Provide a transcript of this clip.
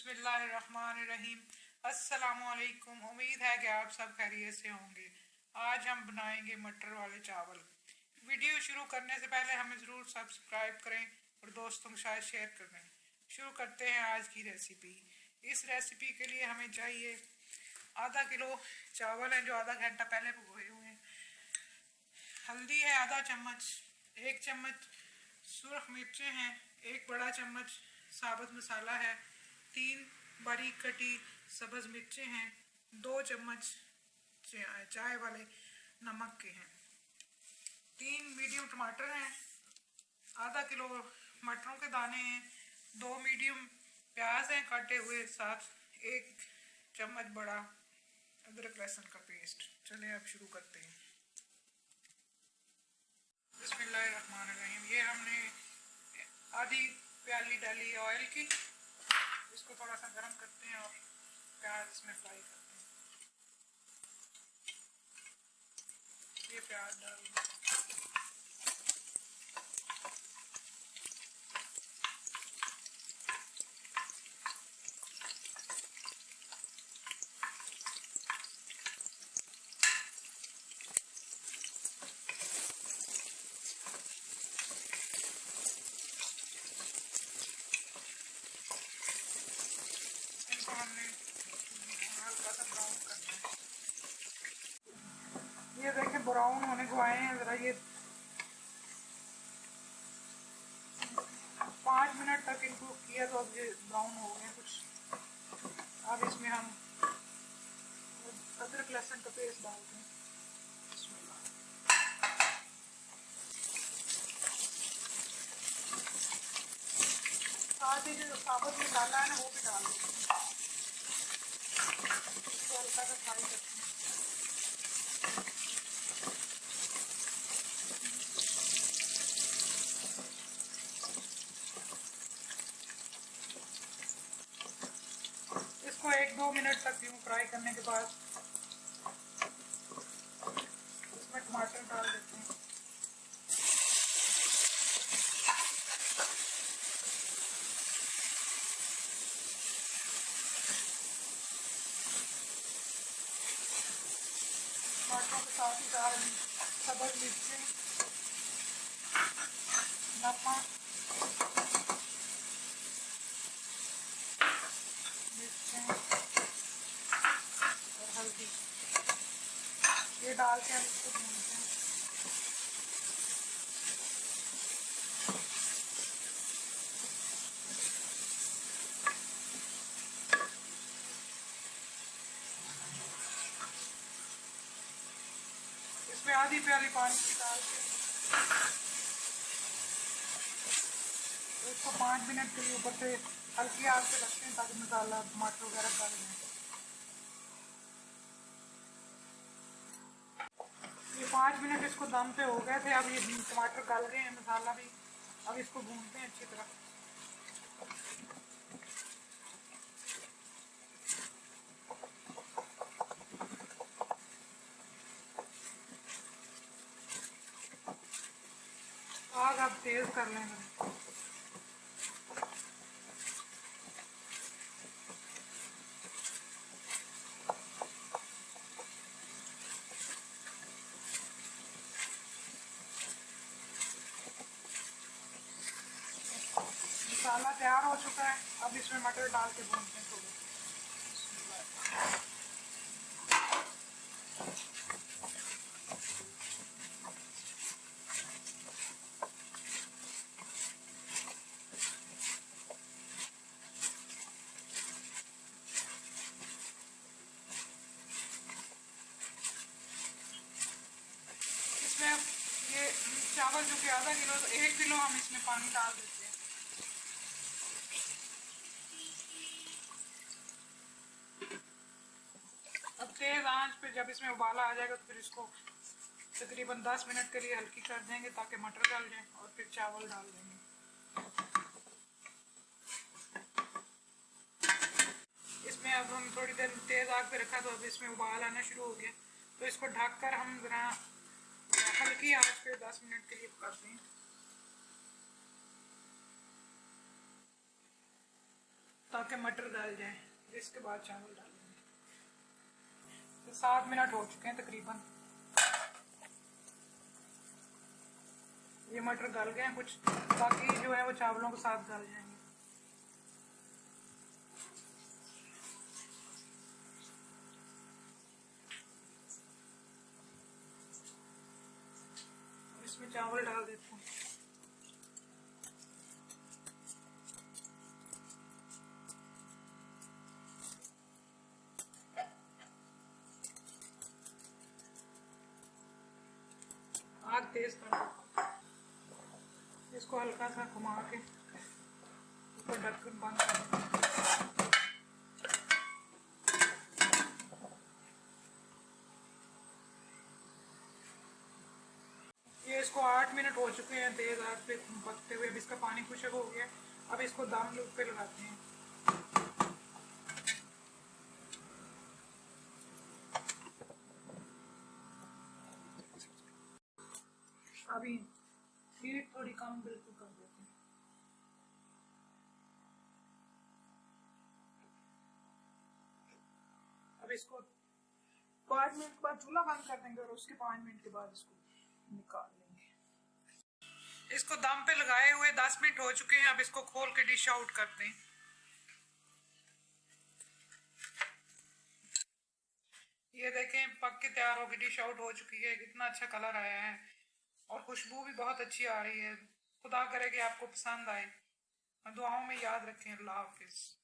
बिस्मिल्लाहिर्रहमानिर्रहीम। अस्सलामुअलैकुम। उम्मीद है कि आप सब खैरियत से होंगे। आज हम बनाएंगे मटर वाले चावल। वीडियो शुरू करने से पहले हमें ज़रूर सब्सक्राइब करें और दोस्तों के साथ शेयर करें। शुरू करते हैं आज की रेसिपी। इस रेसिपी के लिए हमें चाहिए आधा किलो चावल हैं जो आधा घंटा पहले भिगोए हुए हैं। हल्दी है आधा चम्मच, 1 चम्मच सुरख मिर्चें हैं, 1 बड़ा चम्मच साबुत मसाला है, 3 बारीक कटी सब्ज़ मिर्चें हैं, 2 चम्मच चाय वाले नमक के हैं, 3 मीडियम टमाटर हैं, आधा किलो मटरों के दाने हैं, 2 मीडियम प्याज हैं काटे हुए, साथ 1 चम्मच बड़ा अदरक लहसुन का पेस्ट। चलिए अब शुरू करते हैं। बिस्मिल्लाहिर्रहमानिर्रहीम। ये हमने आधी प्याली डाली ऑयल की, इसको थोड़ा सा गर्म करते हैं और प्याज इसमें फ्राई करते हैं। ये प्याज डाल दें। इनको हमने हल्का सा ब्राउन करना है। ये देखें ब्राउन होने को आए हैं ज़रा। ये 5 मिनट तक इनको किया तो अब ये ब्राउन हो गए कुछ। अब इसमें हम अदरक लहसुन का पेस्ट डालते हैं। साथ ही जो साबुत मसाला है ना वो भी डाल देते हैं। इसको हल्का सा फ्राई करते हैं। इसको 1-2 मिनट तक यूँ फ्राई करने के बाद इसमें टमाटर डाल देते हैं। टमाटरों के साथ ही डाल सब्ज़ मिर्चें, नमक, मिर्चें और हल्दी, ये डाल के हम इसको भूनते हैं। इसमें आधी प्याली पानी की डाल के इसको 5 मिनट के लिए ऊपर से हल्की आग पे रखते हैं ताकि मसाला टमाटर वगैरह गल जाए। ये 5 मिनट इसको दम पे हो गए थे। अब ये टमाटर गल गए हैं, मसाला भी। अब इसको भूनते हैं अच्छी तरह। आग आप तेज़ कर लेंगे। मसाला तैयार हो चुका है। अब इसमें मटर डाल के भूनते हैं थोड़े। इसमें ये चावल जो कि आधा किलो, तो 1 किलो हम इसमें पानी डाल देते हैं। अब तेज़ आंच पे जब इसमें उबाला आ जाएगा तो फिर इसको तकरीबन 10 मिनट के लिए हल्की कर देंगे ताकि मटर गल जाए और फिर चावल डाल देंगे। इसमें अब हम थोड़ी देर तेज़ आग पे रखा तो अब इसमें उबाल आना शुरू हो गया, तो इसको ढककर हम ज़रा हल्की आंच पे 10 मिनट के लिए पकाते हैं ताकि मटर गल जाए। इसके बाद चावल डालेंगे। तो 7 मिनट हो चुके हैं तकरीबन। ये मटर गल गए हैं कुछ, बाकी जो है वो चावलों के साथ गल जाएंगे। इसमें चावल डाल देते हैं। आग तेज कर दो। इसको हल्का सा घुमा के ऊपर ढक्कन बंद कर दो। ये इसको 8 मिनट हो चुके हैं तेज आग पे पकते हुए। अब इसका पानी खुशक हो गया। अब इसको दम पे लगाते हैं। अभी हीट थोड़ी कम बिल्कुल कर देते हैं। अब इसको 5 मिनट के बाद चूल्हा बंद कर देंगे और उसके 5 मिनट के बाद इसको निकाल लेंगे। इसको दम पे लगाए हुए 10 मिनट हो चुके हैं। अब इसको खोल के डिश आउट करते हैं। ये देखें पक के तैयार होकर डिश आउट हो चुकी है। कितना अच्छा कलर आया है और खुशबू भी बहुत अच्छी आ रही है। खुदा करे कि आपको पसंद आए। दुआओं में याद रखें। अल्लाह हाफिज।